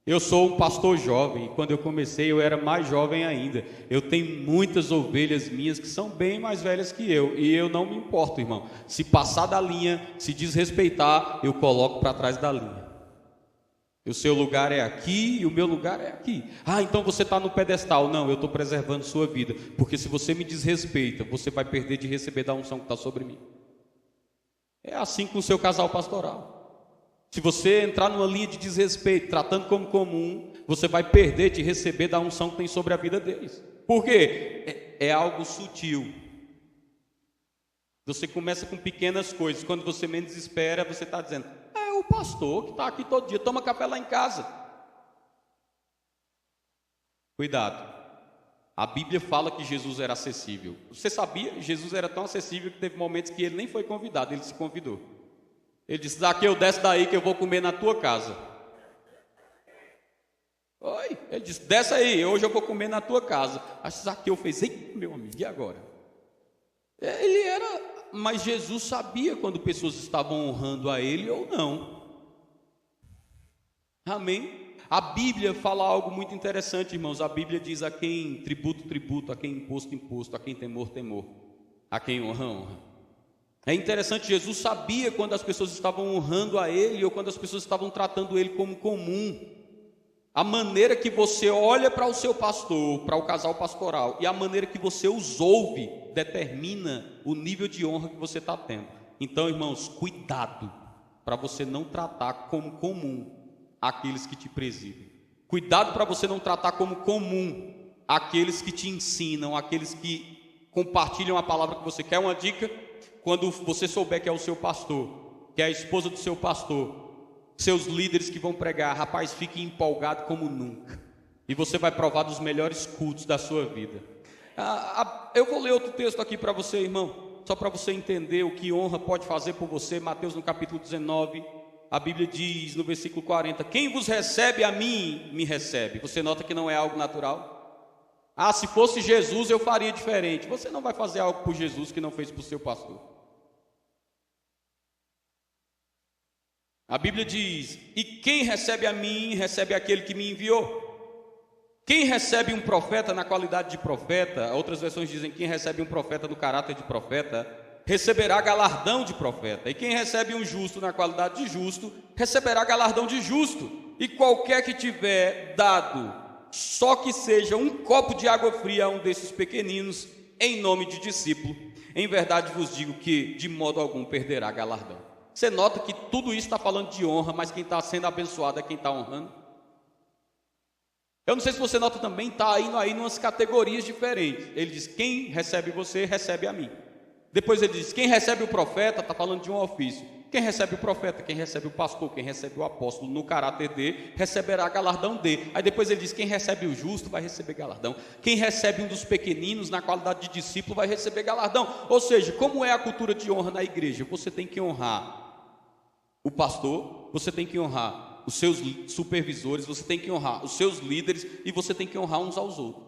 Eu sou um pastor jovem, e quando eu comecei eu era mais jovem ainda. Eu tenho muitas ovelhas minhas que são bem mais velhas que eu, e eu não me importo, irmão. Se passar da linha, se desrespeitar, eu coloco para trás da linha. O seu lugar é aqui e o meu lugar é aqui. Ah, então você está no pedestal. Não, eu estou preservando sua vida, porque se você me desrespeita, você vai perder de receber da unção que está sobre mim. É assim com o seu casal pastoral. Se você entrar numa linha de desrespeito, tratando como comum, você vai perder de receber da unção que tem sobre a vida deles. Por quê? É algo sutil. Você começa com pequenas coisas. Quando você menos espera, você está dizendo: é o pastor que está aqui todo dia, toma café lá em casa. Cuidado. A Bíblia fala que Jesus era acessível. Você sabia? Jesus era tão acessível que teve momentos que ele nem foi convidado, ele se convidou. Ele disse: Zaqueu, desce daí que eu vou comer na tua casa. Oi, ele disse: desce aí, hoje eu vou comer na tua casa. Acho que Zaqueu fez: ei, meu amigo, e agora? Ele era, mas Jesus sabia quando pessoas estavam honrando a ele ou não. Amém? A Bíblia fala algo muito interessante, irmãos. A Bíblia diz: a quem tributo, tributo, a quem imposto, imposto, a quem temor, temor, a quem honra, honra. É interessante, Jesus sabia quando as pessoas estavam honrando a ele ou quando as pessoas estavam tratando ele como comum. A maneira que você olha para o seu pastor, para o casal pastoral, e a maneira que você os ouve, determina o nível de honra que você está tendo. Então, irmãos, cuidado para você não tratar como comum aqueles que te presidem. Cuidado para você não tratar como comum aqueles que te ensinam, aqueles que compartilham a palavra que você quer. Uma dica: quando você souber que é o seu pastor, que é a esposa do seu pastor, seus líderes que vão pregar, rapaz, fique empolgado como nunca, e você vai provar dos melhores cultos da sua vida. Eu vou ler outro texto aqui para você, irmão, só para você entender o que honra pode fazer por você. Mateus no capítulo 19, a Bíblia diz no versículo 40: quem vos recebe a mim, me recebe. Você nota que não é algo natural? Ah, se fosse Jesus eu faria diferente. Você não vai fazer algo por Jesus que não fez por seu pastor. A Bíblia diz: e quem recebe a mim, recebe aquele que me enviou. Quem recebe um profeta na qualidade de profeta, outras versões dizem: quem recebe um profeta no caráter de profeta, receberá galardão de profeta. E quem recebe um justo na qualidade de justo, receberá galardão de justo. E qualquer que tiver dado, só que seja um copo de água fria a um desses pequeninos, em nome de discípulo, em verdade vos digo que de modo algum perderá galardão. Você nota que tudo isso está falando de honra, mas quem está sendo abençoado é quem está honrando. Eu não sei se você nota também, está indo aí umas categorias diferentes. Ele diz: quem recebe você, recebe a mim. Depois ele diz: quem recebe o profeta, está falando de um ofício. Quem recebe o profeta, quem recebe o pastor, quem recebe o apóstolo no caráter de, receberá galardão de. Aí depois ele diz: quem recebe o justo vai receber galardão. Quem recebe um dos pequeninos na qualidade de discípulo vai receber galardão. Ou seja, como é a cultura de honra na igreja? Você tem que honrar o pastor, você tem que honrar os seus supervisores, você tem que honrar os seus líderes e você tem que honrar uns aos outros.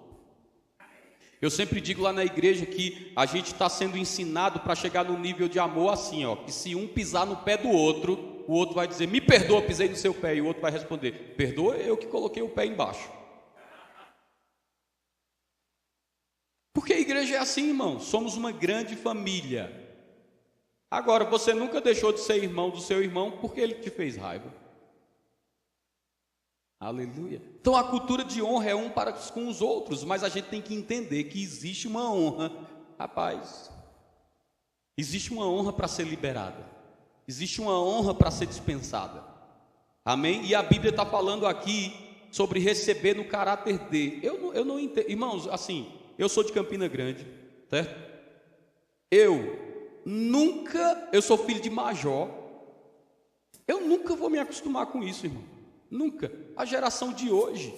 Eu sempre digo lá na igreja que a gente está sendo ensinado para chegar no nível de amor assim, ó, que se um pisar no pé do outro, o outro vai dizer: me perdoa, pisei no seu pé, e o outro vai responder: perdoa, eu que coloquei o pé embaixo. Porque a igreja é assim, irmão, somos uma grande família. Agora, você nunca deixou de ser irmão do seu irmão porque ele te fez raiva. Aleluia. Então a cultura de honra é um para com os outros, mas a gente tem que entender que existe uma honra. Rapaz, existe uma honra para ser liberada, existe uma honra para ser dispensada. Amém? E a Bíblia está falando aqui sobre receber no caráter de. Eu não entendo, irmãos, assim, eu sou de Campina Grande, certo? Eu sou filho de major. Eu nunca vou me acostumar com isso, irmão. Nunca. A geração de hoje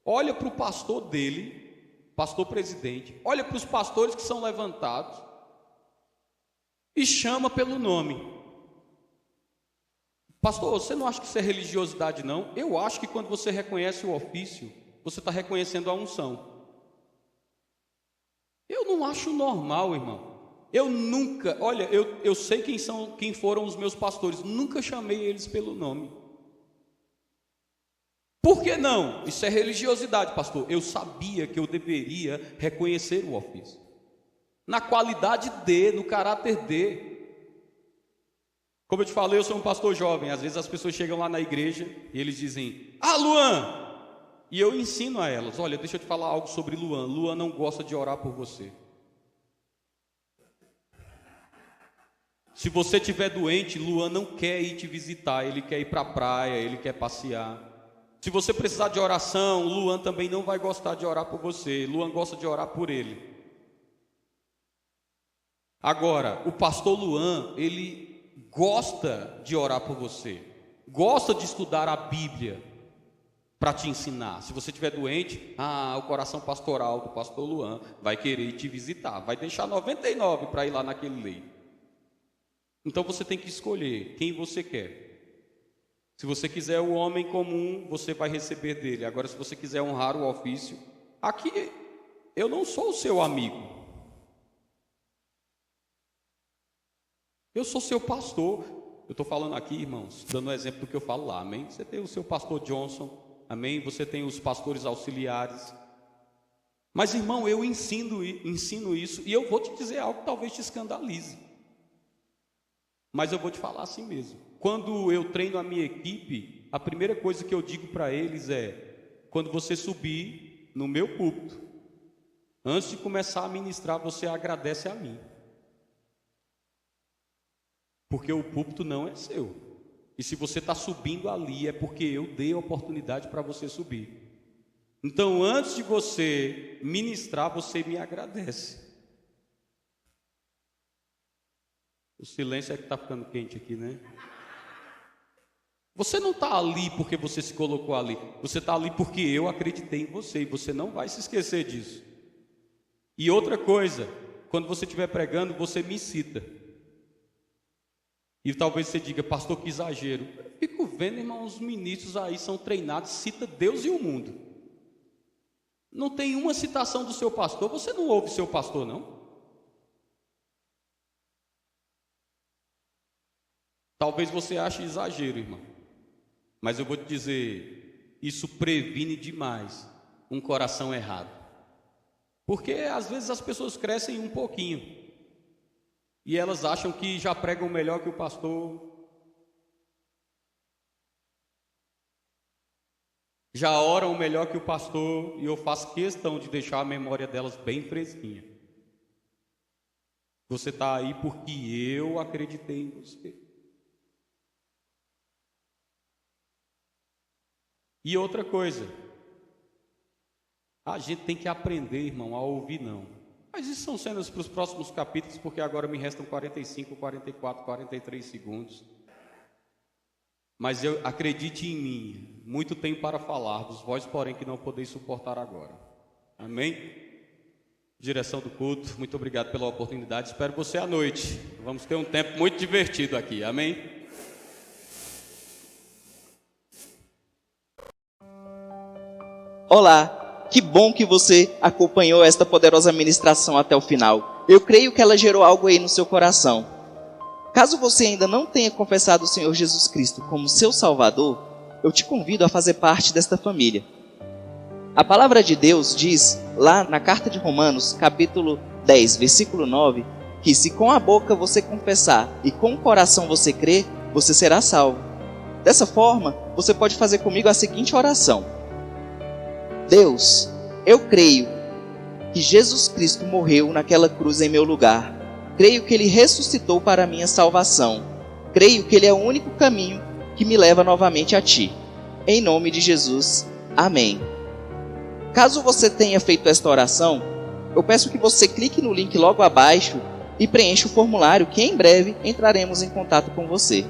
olha para o pastor dele, pastor presidente, olha para os pastores que são levantados e chama pelo nome. Pastor, você não acha que isso é religiosidade, não? Eu acho que quando você reconhece o ofício, você está reconhecendo a unção. Eu não acho normal, irmão. Eu nunca, olha, eu sei quem foram os meus pastores, nunca chamei eles pelo nome. Por que não? Isso é religiosidade, pastor. Eu sabia que eu deveria reconhecer o ofício, na qualidade de, no caráter de. Como eu te falei, eu sou um pastor jovem. Às vezes as pessoas chegam lá na igreja e eles dizem: ah, Luan! E eu ensino a elas: olha, deixa eu te falar algo sobre Luan. Luan não gosta de orar por você. Se você estiver doente, Luan não quer ir te visitar, ele quer ir para a praia, ele quer passear. Se você precisar de oração, Luan também não vai gostar de orar por você. Luan gosta de orar por ele. Agora, o pastor Luan, ele gosta de orar por você, gosta de estudar a Bíblia para te ensinar. Se você estiver doente, o coração pastoral do pastor Luan vai querer te visitar, vai deixar 99 para ir lá naquele leito. Então você tem que escolher quem você quer. Se você quiser o homem comum, você vai receber dele. Agora, se você quiser honrar o ofício, aqui eu não sou o seu amigo. Eu sou seu pastor. Eu estou falando aqui, irmãos, dando um exemplo do que eu falo lá, amém? Você tem o seu pastor Johnson, amém? Você tem os pastores auxiliares. Mas, irmão, eu ensino isso, e eu vou te dizer algo que talvez te escandalize. Mas eu vou te falar assim mesmo. Quando eu treino a minha equipe, a primeira coisa que eu digo para eles é: quando você subir no meu púlpito, antes de começar a ministrar, você agradece a mim. Porque o púlpito não é seu. E se você está subindo ali, é porque eu dei a oportunidade para você subir. Então, antes de você ministrar, você me agradece. O silêncio é que está ficando quente aqui, né? Você não está ali porque você se colocou ali. Você está ali porque eu acreditei em você. E você não vai se esquecer disso. E outra coisa, quando você estiver pregando, você me cita. E talvez você diga: pastor, que exagero. Eu fico vendo, irmão, os ministros aí são treinados, cita Deus e o mundo. Não tem uma citação do seu pastor. Você não ouve seu pastor, não? Talvez você ache exagero, irmão, mas eu vou te dizer, isso previne demais um coração errado. Porque às vezes as pessoas crescem um pouquinho e elas acham que já pregam melhor que o pastor, já oram melhor que o pastor, e eu faço questão de deixar a memória delas bem fresquinha. Você está aí porque eu acreditei em você. E outra coisa, a gente tem que aprender, irmão, a ouvir não. Mas isso são cenas para os próximos capítulos, porque agora me restam 45, 44, 43 segundos. Mas acredite em mim, muito tenho para falar-vos, vós, porém, que não podeis suportar agora. Amém? Direção do culto, muito obrigado pela oportunidade, espero você à noite. Vamos ter um tempo muito divertido aqui, amém? Olá, que bom que você acompanhou esta poderosa ministração até o final. Eu creio que ela gerou algo aí no seu coração. Caso você ainda não tenha confessado o Senhor Jesus Cristo como seu Salvador, eu te convido a fazer parte desta família. A palavra de Deus diz, lá na carta de Romanos, capítulo 10, versículo 9, que se com a boca você confessar e com o coração você crer, você será salvo. Dessa forma, você pode fazer comigo a seguinte oração: Deus, eu creio que Jesus Cristo morreu naquela cruz em meu lugar. Creio que Ele ressuscitou para a minha salvação. Creio que Ele é o único caminho que me leva novamente a Ti. Em nome de Jesus, amém. Caso você tenha feito esta oração, eu peço que você clique no link logo abaixo e preencha o formulário que em breve entraremos em contato com você.